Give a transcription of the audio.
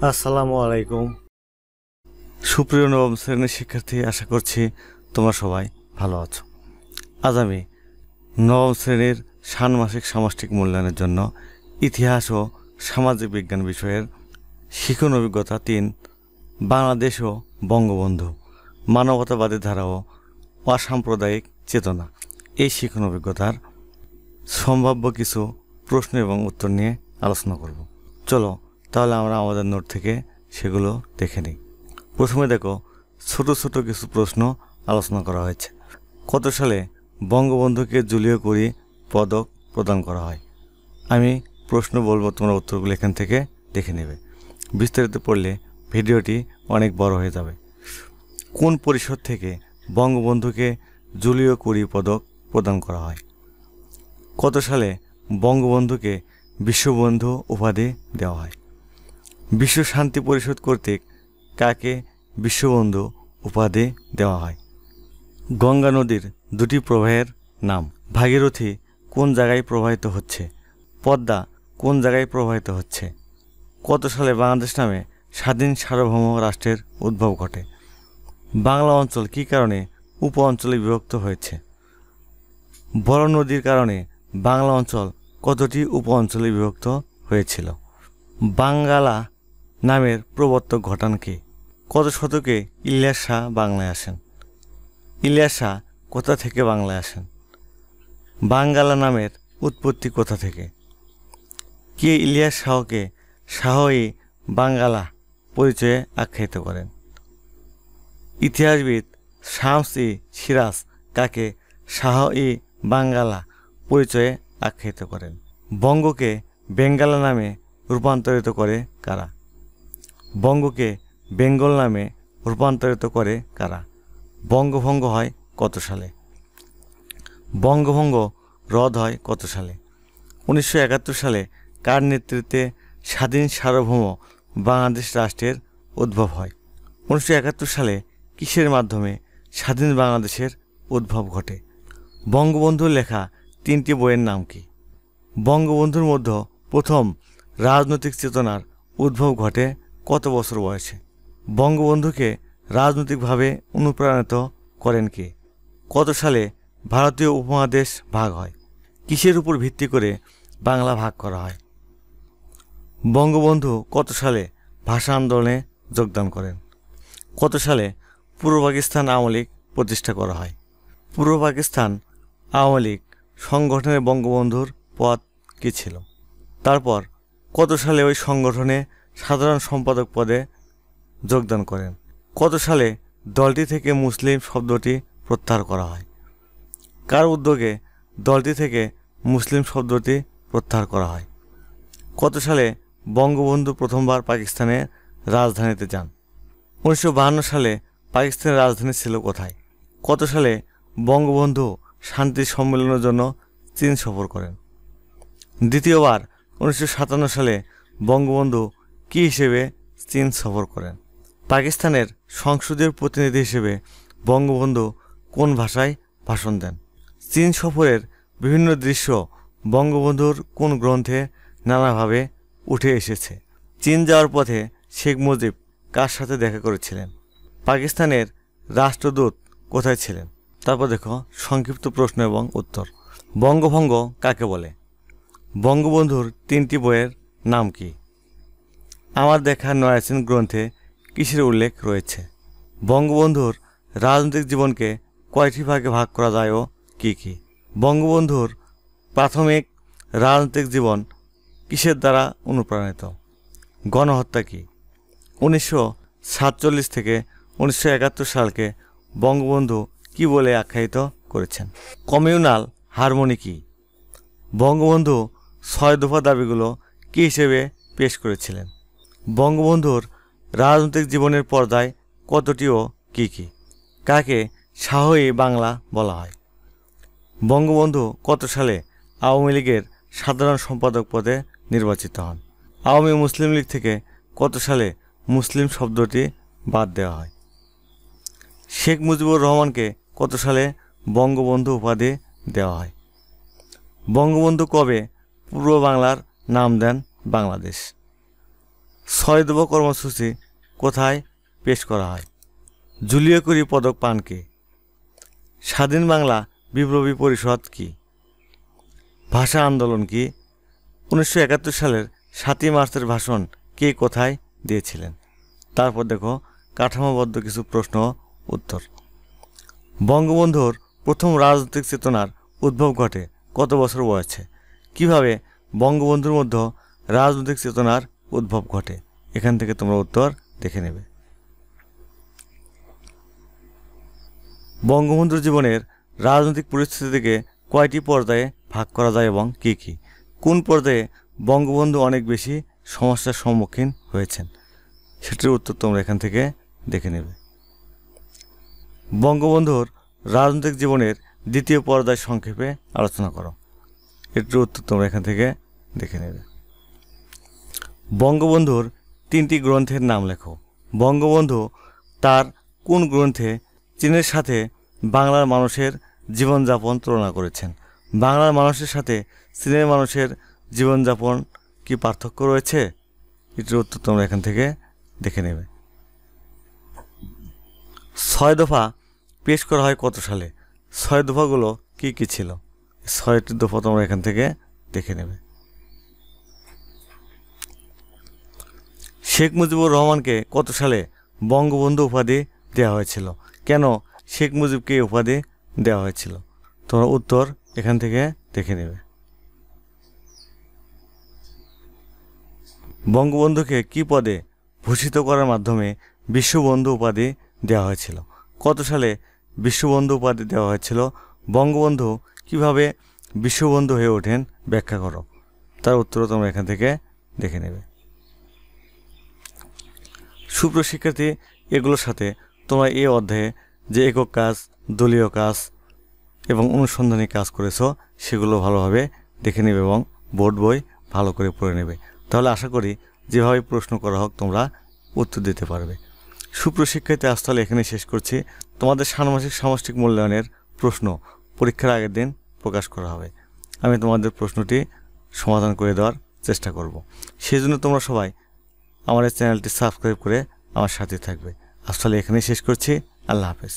আসসালামু আলাইকুম। সুপ্রিয় নবম শ্রেণীর শিক্ষার্থী, আশা করছি তোমরা সবাই ভালো আছো। আজ আমি নবম শ্রেণীর ষান্মাসিক সামষ্টিক মূল্যায়নের জন্য ইতিহাস ও সামাজিক বিজ্ঞান বিষয়ের শিখন অভিজ্ঞতা ৩ বাংলাদেশ ও বঙ্গবন্ধু, মানবতাবাদী ধারা ও অসাম্প্রদায়িক চেতনা, এই শিখন অভিজ্ঞতার সম্ভাব্য কিছু প্রশ্ন এবং উত্তর নিয়ে আলোচনা করব। চলো তাহলে আমরা আমাদের নোট থেকে সেগুলো দেখে নিই। প্রথমে দেখো, ছোট ছোট কিছু প্রশ্ন আলোচনা করা হয়েছে। কত সালে বঙ্গবন্ধুকে জুলিও কুরি পদক প্রদান করা হয়? আমি প্রশ্ন বলবো, তোমরা উত্তরগুলো এখান থেকে দেখে নেবে। বিস্তারিত পড়লে ভিডিওটি অনেক বড় হয়ে যাবে। কোন পরিষদ থেকে বঙ্গবন্ধুকে জুলিও কুরি পদক প্রদান করা হয়? কত সালে বঙ্গবন্ধুকে বিশ্ববন্ধু উপাধি দেওয়া হয়? বিশ্ব শান্তি পরিষদ কর্তৃক কাকে বিশ্ববন্ধু উপাধি দেওয়া হয়? গঙ্গা নদীর দুটি প্রবাহের নাম। ভাগীরথী কোন জায়গায় প্রবাহিত হচ্ছে? পদ্মা কোন জায়গায় প্রবাহিত হচ্ছে? কত সালে বাংলাদেশ নামে স্বাধীন সার্বভৌম রাষ্ট্রের উদ্ভব ঘটে? বাংলা অঞ্চল কী কারণে উপ অঞ্চলে বিভক্ত হয়েছে? বড় নদীর কারণে বাংলা অঞ্চল কতটি উপ অঞ্চলে বিভক্ত হয়েছিল? বাঙ্গালা নামের প্রবর্তক ঘটান কে? কত শতকে ইলিয়াস শাহ বাংলায় আসেন? ইলিয়াস শাহ কোথা থেকে বাংলায় আসেন? বাঙ্গালা নামের উৎপত্তি কোথা থেকে? কে ইলিয়াস শাহকে শাহ-ই বাঙ্গালা পরিচয়ে আখ্যায়িত করেন? ইতিহাসবিদ শামস-ই সিরাজ কাকে শাহ-ই বাঙ্গালা পরিচয়ে আখ্যায়িত করেন? বঙ্গকে বেঙ্গালা নামে রূপান্তরিত করে কারা? বঙ্গকে বেঙ্গল নামে রূপান্তরিত করে কারা? বঙ্গভঙ্গ হয় কত সালে? বঙ্গভঙ্গ রদ হয় কত সালে? 1971 সালে কার নেতৃত্বে স্বাধীন সার্বভৌম বাংলাদেশ রাষ্ট্রের উদ্ভব হয়? 1971 সালে কিসের মাধ্যমে স্বাধীন বাংলাদেশের উদ্ভব ঘটে? বঙ্গবন্ধুর লেখা 3টি বইয়ের নাম কি? বঙ্গবন্ধুর মধ্যে প্রথম রাজনৈতিক চেতনার উদ্ভব ঘটে কত বছর বয়সে? বঙ্গবন্ধুকে রাজনৈতিকভাবে অনুপ্রাণিত করেন কে? কত সালে ভারতীয় উপমহাদেশ ভাগ হয়? কিসের উপর ভিত্তি করে বাংলা ভাগ করা হয়? বঙ্গবন্ধু কত সালে ভাষা আন্দোলনে যোগদান করেন? কত সালে পূর্ব পাকিস্তান আওয়ামী লীগ প্রতিষ্ঠা করা হয়? পূর্ব পাকিস্তান আওয়ামী লীগ সংগঠনে বঙ্গবন্ধুর পদ কী ছিল? তারপর কত সালে ওই সংগঠনে সাধারণ সম্পাদক পদে যোগদান করেন? কত সালে দলটি থেকে মুসলিম শব্দটি প্রত্যাহার করা হয়? কার উদ্যোগে দলটি থেকে মুসলিম শব্দটি প্রত্যাহার করা হয়? কত সালে বঙ্গবন্ধু প্রথমবার পাকিস্তানের রাজধানীতে যান? 1952 সালে পাকিস্তানের রাজধানী ছিল কোথায়? কত সালে বঙ্গবন্ধু শান্তি সম্মেলনের জন্য চীন সফর করেন? দ্বিতীয়বার 1957 সালে বঙ্গবন্ধু কী হিসেবে চীন সফর করেন? পাকিস্তানের সংসদীয় প্রতিনিধি হিসেবে বঙ্গবন্ধু কোন ভাষায় ভাষণ দেন? চীন সফরের বিভিন্ন দৃশ্য বঙ্গবন্ধুর কোন গ্রন্থে নানাভাবে উঠে এসেছে? চীন যাওয়ার পথে শেখ মুজিব কার সাথে দেখা করেছিলেন? পাকিস্তানের রাষ্ট্রদূত কোথায় ছিলেন? তারপর দেখো সংক্ষিপ্ত প্রশ্ন এবং উত্তর। বঙ্গভঙ্গ কাকে বলে? বঙ্গবন্ধুর 3টি বইয়ের নাম কি? আমার দেখা নয়াসীন গ্রন্থে কিসের উল্লেখ রয়েছে? বঙ্গবন্ধুর রাজনৈতিক জীবনকে কয়টি ভাগে ভাগ করা যায় ও কী কী? বঙ্গবন্ধুর প্রাথমিক রাজনৈতিক জীবন কিসের দ্বারা অনুপ্রাণিত? গণহত্যা কি? 1947 থেকে 1971 সালকে বঙ্গবন্ধু কি বলে আখ্যায়িত করেছেন? কমিউনাল হারমোনি কি? বঙ্গবন্ধু 6 দফা দাবিগুলো কী হিসেবে পেশ করেছিলেন? বঙ্গবন্ধুর রাজনৈতিক জীবনের পর্যায় কতটি ও কী কী? কাকে শাহ-ই বাংলা বলা হয়? বঙ্গবন্ধু কত সালে আওয়ামী লীগের সাধারণ সম্পাদক পদে নির্বাচিত হন? আওয়ামী মুসলিম লীগ থেকে কত সালে মুসলিম শব্দটি বাদ দেওয়া হয়? শেখ মুজিবুর রহমানকে কত সালে বঙ্গবন্ধু উপাধি দেওয়া হয়? বঙ্গবন্ধু কবে পূর্ব বাংলার নাম দেন বাংলাদেশ? ছয় দফা কর্মসূচি কোথায় পেশ করা হয়? জুলিও কুরি পদক পান কে? স্বাধীন বাংলা বিপ্লবী পরিষদ কি? ভাষা আন্দোলন কি? 1971 সালের 7ই মার্চের ভাষণ কে কোথায় দিয়েছিলেন? তারপর দেখো কাঠামোবদ্ধ কিছু প্রশ্ন উত্তর। বঙ্গবন্ধুর প্রথম রাজনৈতিক চেতনার উদ্ভব ঘটে কত বছর বয়সে? কিভাবে বঙ্গবন্ধুর মধ্যে রাজনৈতিক চেতনার উদ্ভব ঘটে? এখান থেকে তোমরা উত্তর দেখে নেবে। বঙ্গবন্ধুর জীবনের রাজনৈতিক পরিস্থিতিকে কয়টি পর্যায়ে ভাগ করা যায় এবং কি কি? কোন পর্যায়ে বঙ্গবন্ধু অনেক বেশি সমস্যার সম্মুখীন হয়েছেন? সেটির উত্তর তোমরা এখান থেকে দেখে নেবে। বঙ্গবন্ধুর রাজনৈতিক জীবনের দ্বিতীয় পর্যায় সংক্ষেপে আলোচনা করো। এটির উত্তর তোমরা এখান থেকে দেখে নেবে। বঙ্গবন্ধুর 3টি গ্রন্থের নাম লেখো। বঙ্গবন্ধু তার কোন গ্রন্থে চীনের সাথে বাংলার মানুষের জীবনযাপন তুলনা করেছেন? বাংলার মানুষের সাথে চীনের মানুষের জীবনযাপন কি পার্থক্য রয়েছে? এটির উত্তর তোমরা এখান থেকে দেখে নেবে। 6 দফা পেশ করা হয় কত সালে? 6 দফাগুলো কি কি ছিল? 6টি দফা তোমরা এখান থেকে দেখে নেবে। শেখ মুজিবুর রহমানকে কত সালে বঙ্গবন্ধু উপাধি দেওয়া হয়েছিল? কেন শেখ মুজিবকে উপাধি দেওয়া হয়েছিল? তোমরা উত্তর এখান থেকে দেখে নেবে। বঙ্গবন্ধুকে কি পদে ভূষিত করার মাধ্যমে বিশ্ববন্ধু উপাধি দেওয়া হয়েছিল? কত সালে বিশ্ববন্ধু উপাধি দেওয়া হয়েছিল? বঙ্গবন্ধু কিভাবে বিশ্ববন্ধু হয়ে ওঠেন ব্যাখ্যা করো। তার উত্তর তোমরা এখান থেকে দেখে নেবে। সুপ্রিয় শিক্ষার্থী, এগুলোর সাথে তোমরা এই অধ্যায়ে যে একক কাজ, দলীয় কাজ এবং অনুসন্ধানী কাজ করেছো সেগুলো ভালোভাবে দেখে নেবে এবং বোর্ড বই ভালো করে পড়ে নেবে। তাহলে আশা করি যেভাবে প্রশ্ন করা হোক তোমরা উত্তর দিতে পারবে। সুপ্রিয় শিক্ষার্থী, আজ তাহলে এখানে শেষ করছি। তোমাদের ষান্মাসিক সামষ্টিক মূল্যায়নের প্রশ্ন পরীক্ষার আগের দিন প্রকাশ করা হবে। আমি তোমাদের প্রশ্নটি সমাধান করে দেওয়ার চেষ্টা করব। সেই জন্য তোমরা সবাই আমার এই চ্যানেলটি সাবস্ক্রাইব করে আমার সাথে থাকবে। আজ তাহলে এখানেই শেষ করছি। আল্লাহ হাফেজ।